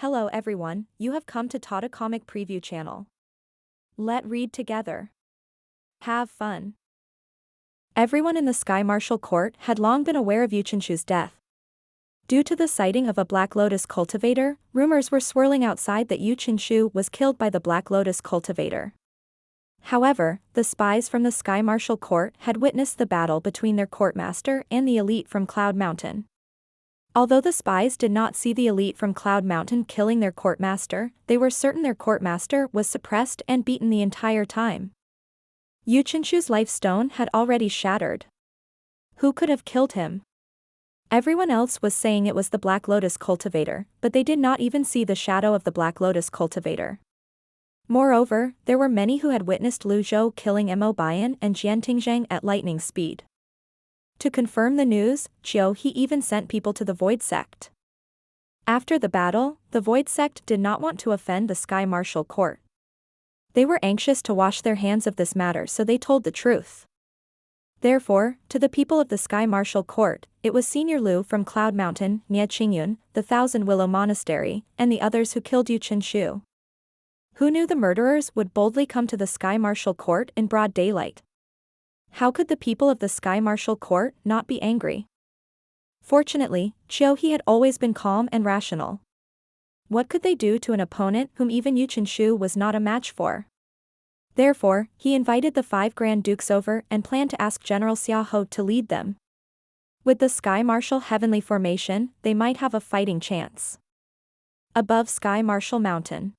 Hello everyone, you have come to Tata Comic Preview channel. Let read together. Have fun. Everyone in the Sky Marshal Court had long been aware of Yuan'er's death. Due to the sighting of a Black Lotus cultivator, rumors were swirling outside that Yuan'er was killed by the Black Lotus cultivator. However, the spies from the Sky Marshal Court had witnessed the battle between their courtmaster and the elite from Cloud Mountain. Although the spies did not see the elite from Cloud Mountain killing their courtmaster, they were certain their courtmaster was suppressed and beaten the entire time. Yuan'er's life stone had already shattered. Who could have killed him? Everyone else was saying it was the Black Lotus cultivator, but they did not even see the shadow of the Black Lotus cultivator. Moreover, there were many who had witnessed Zhou killing Mo Bian and Jiantingzhang at lightning speed. To confirm the news, Zhou even sent people to the Void Sect. After the battle, the Void Sect did not want to offend the Sky Marshal Court. They were anxious to wash their hands of this matter, so they told the truth. Therefore, to the people of the Sky Marshal Court, it was Senior Lu from Cloud Mountain, Nie Qingyun, the Thousand Willow Monastery, and the others who killed Yuan'er. Who knew the murderers would boldly come to the Sky Marshal Court in broad daylight? How could the people of the Sky Marshal Court not be angry? Fortunately, Zhou had always been calm and rational. What could they do to an opponent whom even Yuan'er was not a match for? Therefore, he invited the 5 Grand Dukes over and planned to ask General Xiahou to lead them. With the Sky Marshal Heavenly Formation, they might have a fighting chance. Above Sky Marshal Mountain.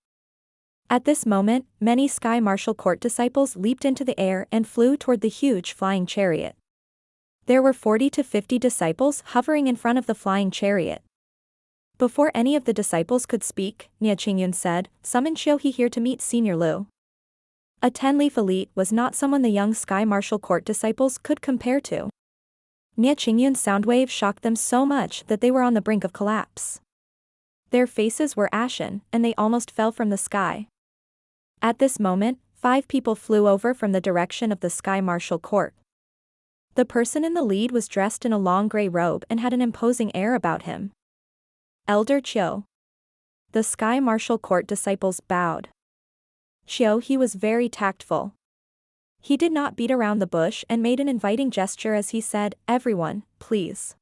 At this moment, many Sky Marshal Court disciples leaped into the air and flew toward the huge flying chariot. There were 40 to 50 disciples hovering in front of the flying chariot. Before any of the disciples could speak, Nie Qingyun said, "Summon Zhou here to meet Senior Lu." A 10-leaf elite was not someone the young Sky Marshal Court disciples could compare to. Nie Qingyun's sound wave shocked them so much that they were on the brink of collapse. Their faces were ashen, and they almost fell from the sky. At this moment, 5 people flew over from the direction of the Sky Marshal Court. The person in the lead was dressed in a long gray robe and had an imposing air about him. Elder Zhou. The Sky Marshal Court disciples bowed. Zhou was very tactful. He did not beat around the bush and made an inviting gesture as he said, "Everyone, please."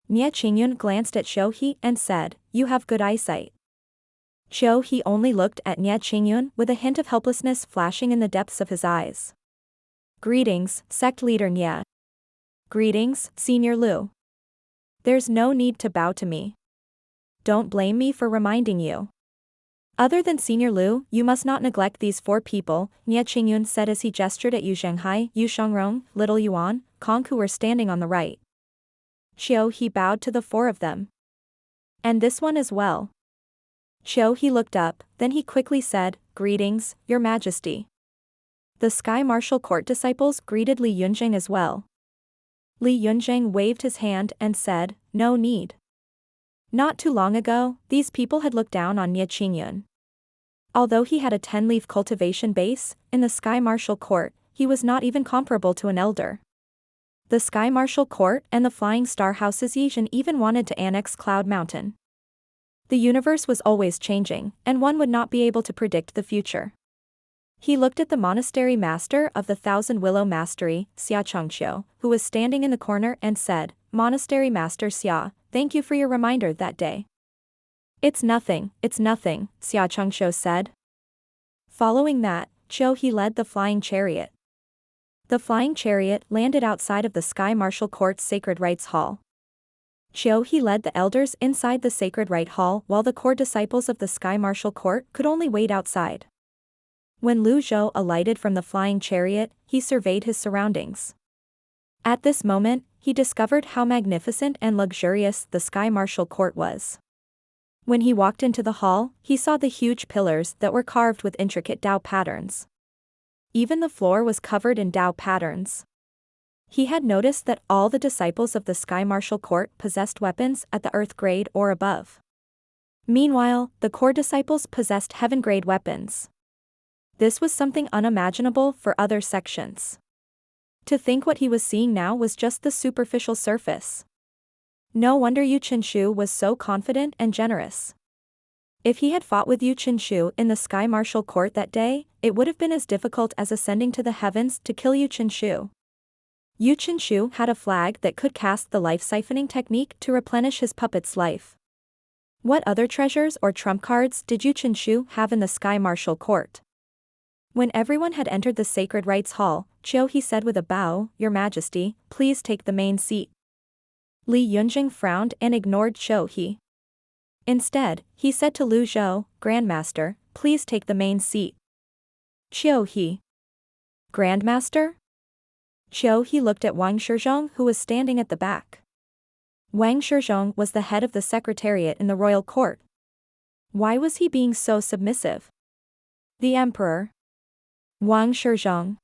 Nie Qingyun glanced at Zhou and said, "You have good eyesight." Zhou only looked at Nie Qingyun with a hint of helplessness flashing in the depths of his eyes. "Greetings, sect leader Nie." "Greetings, Senior Lu." "There's no need to bow to me. Don't blame me for reminding you. Other than Senior Lu, you must not neglect these 4 people," Nie Qingyun said as he gestured at Zhenghai, Shangrong, Little Yuan, Kong who were standing on the right. Zhou bowed to the 4 of them. "And this one as well." Zhou looked up, then he quickly said, "Greetings, Your Majesty." The Sky Marshal Court disciples greeted Li Yunzheng as well. Li Yunzheng waved his hand and said, "No need." Not too long ago, these people had looked down on Nie Qingyun. Although he had a 10-leaf cultivation base, in the Sky Marshal Court, he was not even comparable to an elder. The Sky Marshal Court and the Flying Star House's even wanted to annex Cloud Mountain. The universe was always changing, and one would not be able to predict the future. He looked at the monastery master of the Thousand Willow Mastery, Xia Chengqiu, who was standing in the corner and said, "Monastery Master Xia, thank you for your reminder that day." It's nothing, Xia Chengqiu said. Following that, Zhou led the flying chariot. The flying chariot landed outside of the Sky Marshal Court's Sacred Rites Hall. Zhou led the elders inside the Sacred Rite Hall while the core disciples of the Sky Marshal Court could only wait outside. When Zhou alighted from the flying chariot, he surveyed his surroundings. At this moment, he discovered how magnificent and luxurious the Sky Marshal Court was. When he walked into the hall, he saw the huge pillars that were carved with intricate Dao patterns. Even the floor was covered in Dao patterns. He had noticed that all the disciples of the Sky Marshal Court possessed weapons at the Earth grade or above. Meanwhile, the core disciples possessed Heaven grade weapons. This was something unimaginable for other sections. To think what he was seeing now was just the superficial surface. No wonder Yuan'er was so confident and generous. If he had fought with Yu Qinshu in the Sky Martial Court that day, it would have been as difficult as ascending to the heavens to kill Yu Qinshu. Yu Qinshu had a flag that could cast the life-siphoning technique to replenish his puppet's life. What other treasures or trump cards did Yu Qinshu have in the Sky Martial Court? When everyone had entered the Sacred Rites Hall, Zhou said with a bow, "Your Majesty, please take the main seat." Li Yunjing frowned and ignored Zhou. Instead, he said to Lu Zhou, "Grandmaster, please take the main seat." Zhou. Grandmaster? Zhou looked at Wang Shizhong, who was standing at the back. Wang Shizhong was the head of the secretariat in the royal court. Why was he being so submissive? The emperor. Wang Shizhong.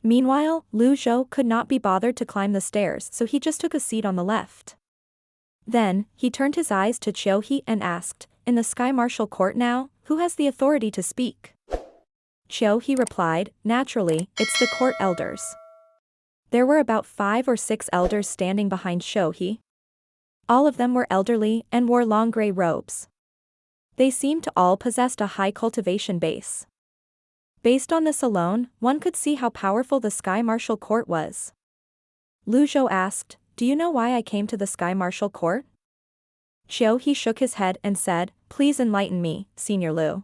Meanwhile, Lu Zhou could not be bothered to climb the stairs, so he just took a seat on the left. Then, he turned his eyes to Zhou and asked, "In the Sky Martial Court now, who has the authority to speak?" Zhou replied, "Naturally, it's the court elders." There were about 5 or 6 elders standing behind Zhou. All of them were elderly and wore long gray robes. They seemed to all possess a high cultivation base. Based on this alone, one could see how powerful the Sky Martial Court was. Lu Zhou asked, "Do you know why I came to the Sky Martial Court?" Zhou shook his head and said, "Please enlighten me, Senior Lu."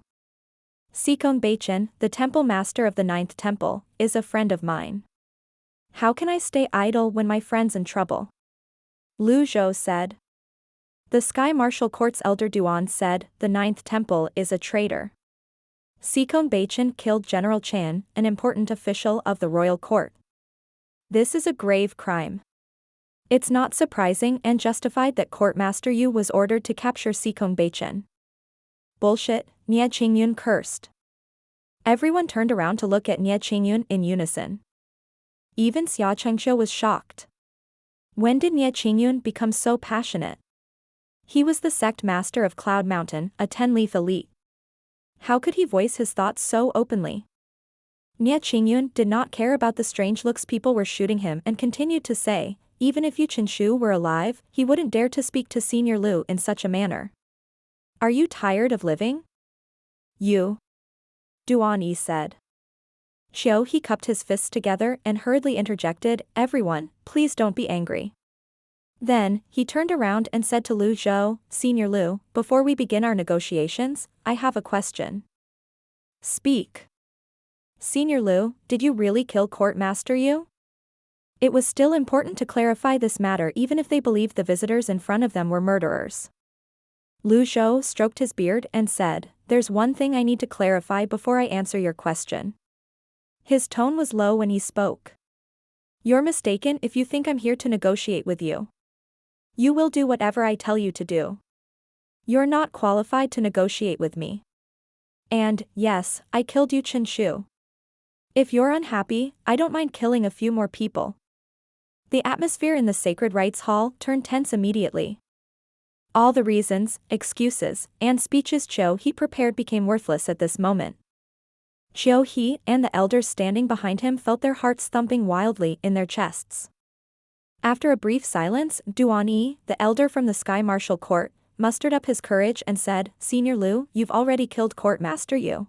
Sikong Beichen, the temple master of the 9th temple, is a friend of mine. How can I stay idle when my friend's in trouble? Lu Zhou said. The Sky Martial Court's elder Duan said, "The 9th temple is a traitor." Sikong Beichen killed General Chan, an important official of the royal court. This is a grave crime. It's not surprising and justified that Courtmaster Yu was ordered to capture Sikong Beichen. Bullshit, Nie Qingyun cursed. Everyone turned around to look at Nie Qingyun in unison. Even Xia Chengqiu was shocked. When did Nie Qingyun become so passionate? He was the sect master of Cloud Mountain, a 10-leaf elite. How could he voice his thoughts so openly? Nie Qingyun did not care about the strange looks people were shooting him and continued to say, even if Yu Qinshu were alive, he wouldn't dare to speak to Senior Lu in such a manner. Are you tired of living? You. Duan said. Zhou cupped his fists together and hurriedly interjected, "Everyone, please don't be angry." Then, he turned around and said to Lu Zhou, "Senior Lu, before we begin our negotiations, I have a question." Speak. Senior Lu, did you really kill Courtmaster Yu? It was still important to clarify this matter even if they believed the visitors in front of them were murderers. Lu Zhou stroked his beard and said, "There's one thing I need to clarify before I answer your question." His tone was low when he spoke. "You're mistaken if you think I'm here to negotiate with you. You will do whatever I tell you to do. You're not qualified to negotiate with me. And, yes, I killed Yu Qinshu. If you're unhappy, I don't mind killing a few more people." The atmosphere in the Sacred Rites Hall turned tense immediately. All the reasons, excuses, and speeches Zhou prepared became worthless at this moment. Zhou and the elders standing behind him felt their hearts thumping wildly in their chests. After a brief silence, Duan, the elder from the Sky Martial Court, mustered up his courage and said, "Senior Lu, you've already killed Courtmaster Yu.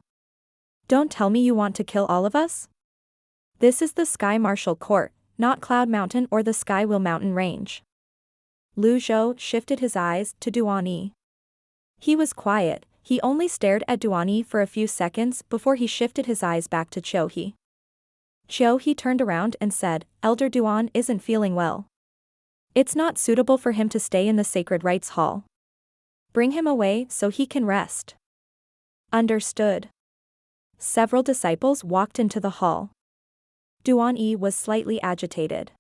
Don't tell me you want to kill all of us? This is the Sky Martial Court, not Cloud Mountain or the Sky Will Mountain Range." Lu Zhou shifted his eyes to Duan. He was quiet, he only stared at Duan for a few seconds before he shifted his eyes back to Zhou. Zhou turned around and said, "Elder Duan isn't feeling well. It's not suitable for him to stay in the Sacred Rites Hall. Bring him away so he can rest." Understood. Several disciples walked into the hall. Duan was slightly agitated.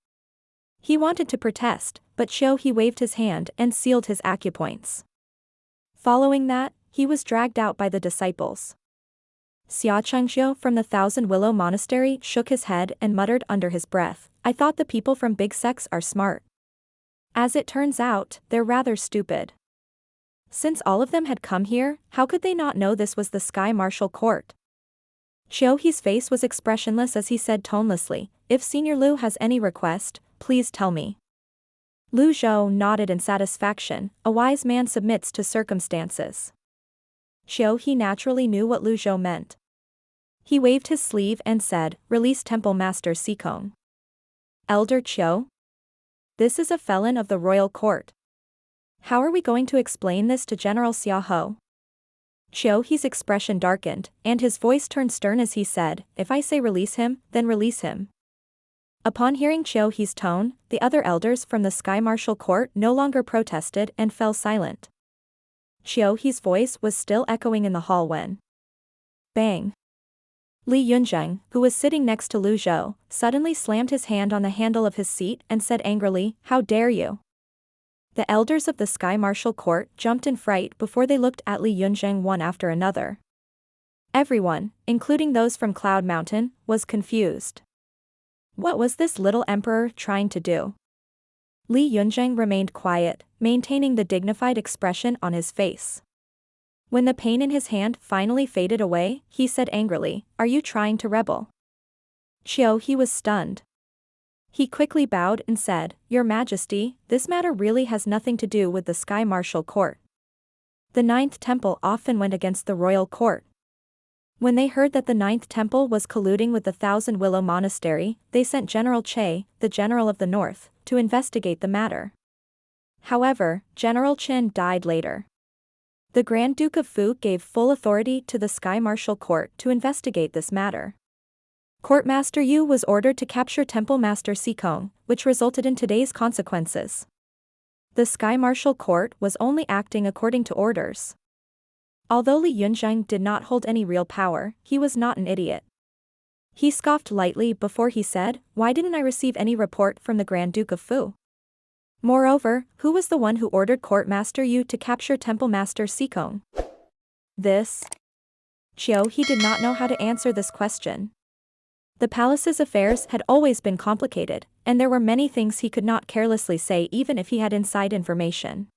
He wanted to protest, but Zhou waved his hand and sealed his acupoints. Following that, he was dragged out by the disciples. Xia Chengqiu from the Thousand Willow Monastery shook his head and muttered under his breath, "I thought the people from big sects are smart. As it turns out, they're rather stupid. Since all of them had come here, how could they not know this was the Sky Martial Court?" Zhou's face was expressionless as he said tonelessly, "If Senior Lu has any request, please tell me." Lu Zhou nodded in satisfaction, a wise man submits to circumstances. He naturally knew what Zhou meant. He waved his sleeve and said, "Release Temple Master Sikong." Elder Zhou? This is a felon of the royal court. How are we going to explain this to General Xiaohou? He's expression darkened, and his voice turned stern as he said, "If I say release him, then release him." Upon hearing He's tone, the other elders from the Sky Martial Court no longer protested and fell silent. He's voice was still echoing in the hall when bang! Li Yunzheng, who was sitting next to Zhou, suddenly slammed his hand on the handle of his seat and said angrily, "How dare you?" The elders of the Sky Martial Court jumped in fright before they looked at Li Yunzheng one after another. Everyone, including those from Cloud Mountain, was confused. What was this little emperor trying to do? Li Yunzheng remained quiet, maintaining the dignified expression on his face. When the pain in his hand finally faded away, he said angrily, "Are you trying to rebel?" He was stunned. He quickly bowed and said, "Your Majesty, this matter really has nothing to do with the Sky Martial Court. The Ninth Temple often went against the royal court. When they heard that the Ninth Temple was colluding with the Thousand Willow Monastery, they sent General Che, the General of the North, to investigate the matter. However, General Chen died later. The Grand Duke of Fu gave full authority to the Sky Martial Court to investigate this matter. Courtmaster Yu was ordered to capture Temple Master Sikong, which resulted in today's consequences. The Sky Martial Court was only acting according to orders." Although Li Yunzheng did not hold any real power, he was not an idiot. He scoffed lightly before he said, "Why didn't I receive any report from the Grand Duke of Fu? Moreover, who was the one who ordered Courtmaster Yu to capture Temple Master Sikong?" This. He did not know how to answer this question. The palace's affairs had always been complicated, and there were many things he could not carelessly say even if he had inside information.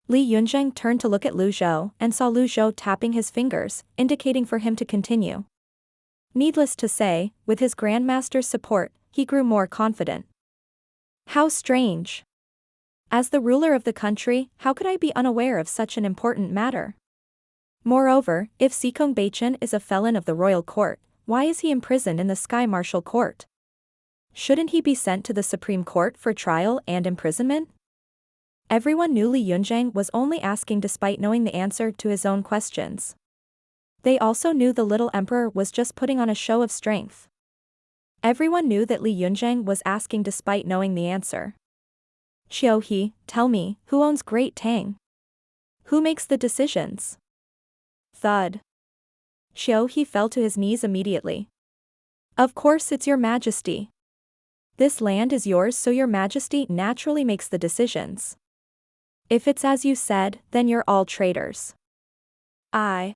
Li Yunzheng turned to look at Zhou and saw Zhou tapping his fingers, indicating for him to continue. Needless to say, with his Grandmaster's support, he grew more confident. How strange! As the ruler of the country, how could I be unaware of such an important matter? Moreover, if Sikong Beichen is a felon of the royal court, why is he imprisoned in the Sky Martial Court? Shouldn't he be sent to the Supreme Court for trial and imprisonment? Everyone knew Li Yunzheng was only asking despite knowing the answer to his own questions. They also knew the little emperor was just putting on a show of strength. Everyone knew that Li Yunzheng was asking despite knowing the answer. Tell me, who owns Great Tang? Who makes the decisions? Thud. Fell to his knees immediately. Of course it's your Majesty. This land is yours, so your Majesty naturally makes the decisions. If it's as you said, then you're all traitors. I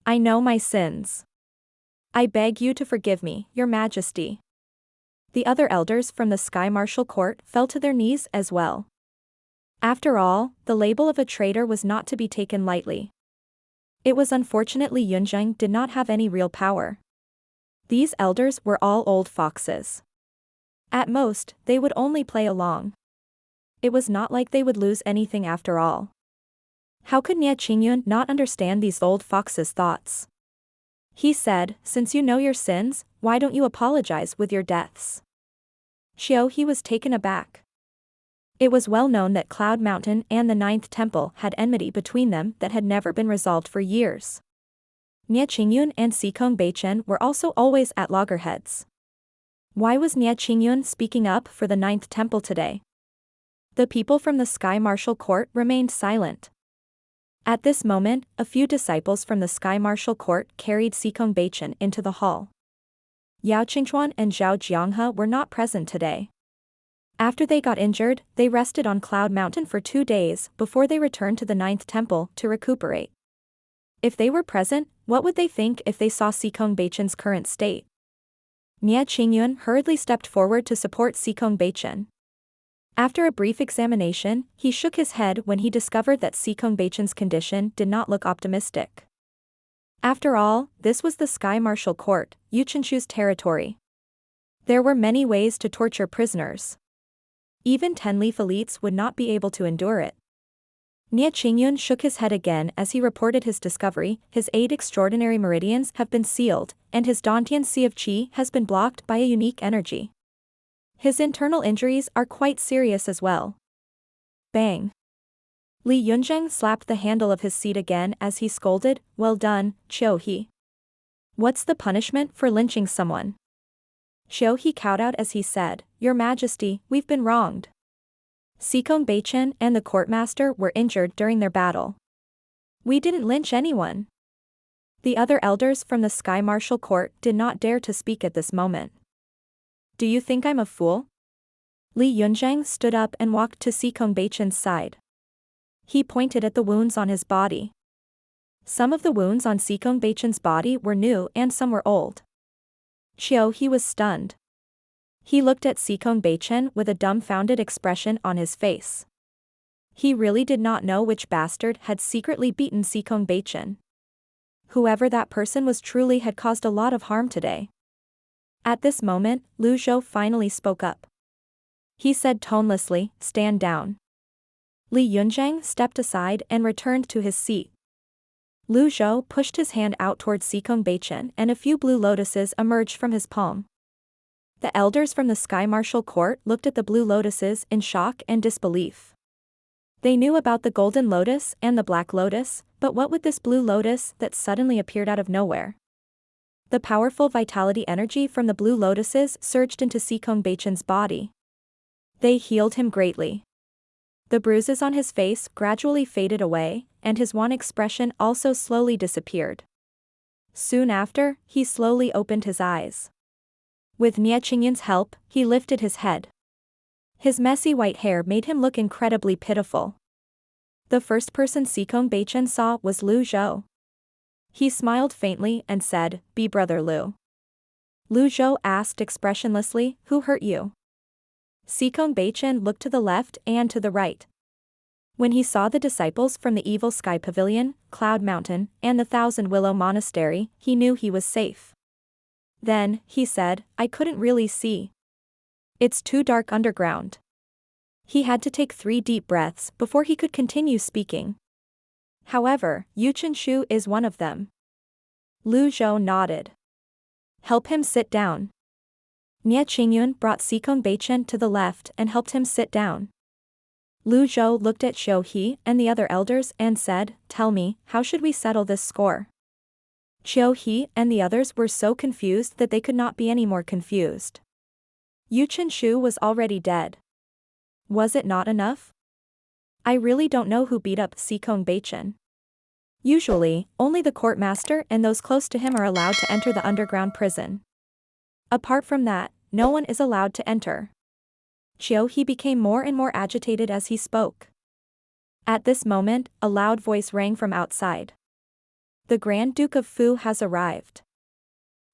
know my sins. I beg you to forgive me, your Majesty. The other elders from the Sky Martial Court fell to their knees as well. After all, the label of a traitor was not to be taken lightly. It was unfortunate Li Yunzheng did not have any real power. These elders were all old foxes. At most, they would only play along. It was not like they would lose anything after all. How could Nie Qingyun not understand these old foxes' thoughts? He said, "Since you know your sins, why don't you apologize with your deaths?" He was taken aback. It was well known that Cloud Mountain and the Ninth Temple had enmity between them that had never been resolved for years. Nie Qingyun and Sikong Beichen were also always at loggerheads. Why was Nie Qingyun speaking up for the Ninth Temple today? The people from the Sky Martial Court remained silent. At this moment, a few disciples from the Sky Martial Court carried Sikong Beichen into the hall. Yao Qingchuan and Zhao Jianghe were not present today. After they got injured, they rested on Cloud Mountain for 2 days before they returned to the Ninth Temple to recuperate. If they were present, what would they think if they saw Sikong Beichen's current state? Nie Qingyun hurriedly stepped forward to support Sikong Beichen. After a brief examination, he shook his head when he discovered that Sikong Beichen's condition did not look optimistic. After all, this was the Sky Martial Court, Yuchanshu's territory. There were many ways to torture prisoners. Even 10-leaf elites would not be able to endure it. Nie Qingyun shook his head again as he reported his discovery. His 8 extraordinary meridians have been sealed, and his Dantian Sea of Qi has been blocked by a unique energy. His internal injuries are quite serious as well. Bang. Li Yunzheng slapped the handle of his seat again as he scolded, "Well done, Qiu He. What's the punishment for lynching someone?" Qiu He cowed out as he said, "Your Majesty, we've been wronged. Sikong Beichen and the courtmaster were injured during their battle. We didn't lynch anyone." The other elders from the Sky Martial Court did not dare to speak at this moment. "Do you think I'm a fool?" Li Yunzheng stood up and walked to Sikong Beichen's side. He pointed at the wounds on his body. Some of the wounds on Sikong Beichen's body were new and some were old. Qiu He was stunned. He looked at Sikong Beichen with a dumbfounded expression on his face. He really did not know which bastard had secretly beaten Sikong Beichen. Whoever that person was truly had caused a lot of harm today. At this moment, Lu Zhou finally spoke up. He said tonelessly, "Stand down." Li Yunzheng stepped aside and returned to his seat. Lu Zhou pushed his hand out towards Sikong Beichen and a few blue lotuses emerged from his palm. The elders from the Sky Martial Court looked at the blue lotuses in shock and disbelief. They knew about the golden lotus and the black lotus, but what with this blue lotus that suddenly appeared out of nowhere? The powerful vitality energy from the blue lotuses surged into Sikong Beichen's body. They healed him greatly. The bruises on his face gradually faded away, and his wan expression also slowly disappeared. Soon after, he slowly opened his eyes. With Nie Qingyun's help, he lifted his head. His messy white hair made him look incredibly pitiful. The first person Sikong Beichen saw was Lu Zhou. He smiled faintly and said, "Be brother Lu." Lu Zhou asked expressionlessly, "Who hurt you?" Sikong Beichen looked to the left and to the right. When he saw the disciples from the Evil Sky Pavilion, Cloud Mountain, and the Thousand Willow Monastery, he knew he was safe. Then, he said, "I couldn't really see. It's too dark underground." He had to take 3 deep breaths before he could continue speaking. However, Yuchanshu is one of them. Lu Zhou nodded. "Help him sit down." Nie Qingyun brought Sikong Beichen to the left and helped him sit down. Lu Zhou looked at Qiu He and the other elders and said, "Tell me, how should we settle this score?" Qiu He and the others were so confused that they could not be any more confused. Yuchanshu was already dead. Was it not enough? I really don't know who beat up Sikong Beichen. Usually, only the courtmaster and those close to him are allowed to enter the underground prison. Apart from that, no one is allowed to enter. Qiu He became more and more agitated as he spoke. At this moment, a loud voice rang from outside. "The Grand Duke of Fu has arrived."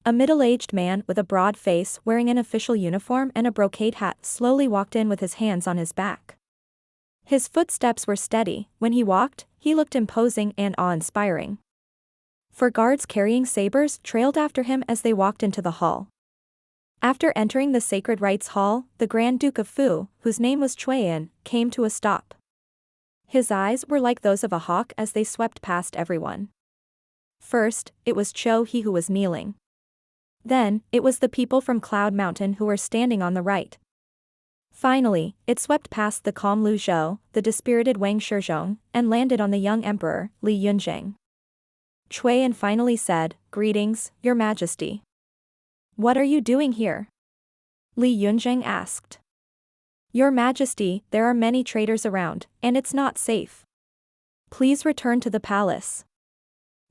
A middle-aged man with a broad face wearing an official uniform and a brocade hat slowly walked in with his hands on his back. His footsteps were steady. When he walked, he looked imposing and awe-inspiring. 4 guards carrying sabers trailed after him as they walked into the hall. After entering the Sacred Rites Hall, the Grand Duke of Fu, whose name was Chuan, came to a stop. His eyes were like those of a hawk as they swept past everyone. First, it was Qiu He who was kneeling. Then, it was the people from Cloud Mountain who were standing on the right. Finally, it swept past the calm Lu Zhou, the dispirited Wang Shizhong, and landed on the young emperor, Li Yunzheng. Chuan finally said, "Greetings, Your Majesty." "What are you doing here?" Li Yunzheng asked. "Your Majesty, there are many traitors around, and it's not safe. Please return to the palace."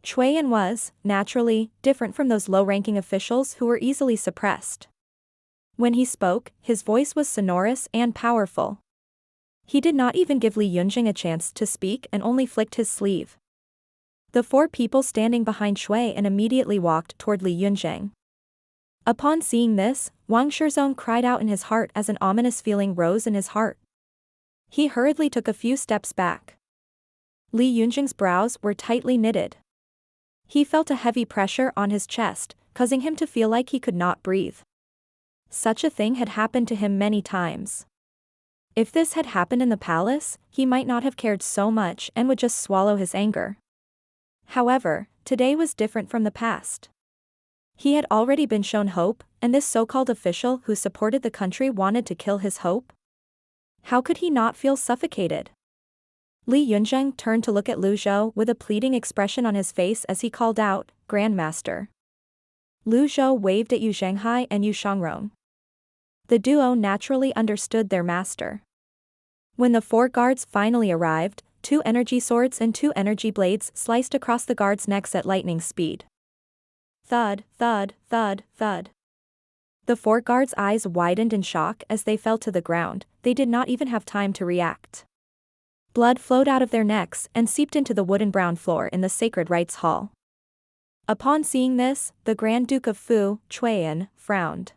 Chuan was, naturally, different from those low-ranking officials who were easily suppressed. When he spoke, his voice was sonorous and powerful. He did not even give Li Yunzheng a chance to speak and only flicked his sleeve. The 4 people standing behind Chuan immediately walked toward Li Yunzheng. Upon seeing this, Wang Shizhong cried out in his heart as an ominous feeling rose in his heart. He hurriedly took a few steps back. Li Yunzheng's brows were tightly knitted. He felt a heavy pressure on his chest, causing him to feel like he could not breathe. Such a thing had happened to him many times. If this had happened in the palace, he might not have cared so much and would just swallow his anger. However, today was different from the past. He had already been shown hope, and this so-called official who supported the country wanted to kill his hope? How could he not feel suffocated? Li Yunzheng turned to look at Lu Zhou with a pleading expression on his face as he called out, "Grandmaster." Lu Zhou waved at Yu Zhenghai and Yu Shangrong. The duo naturally understood their master. When the 4 guards finally arrived, 2 energy swords and 2 energy blades sliced across the guards' necks at lightning speed. Thud, thud, thud, thud. The 4 guards' eyes widened in shock as they fell to the ground. They did not even have time to react. Blood flowed out of their necks and seeped into the wooden brown floor in the sacred rites hall. Upon seeing this, the Grand Duke of Fu, Chuan, frowned.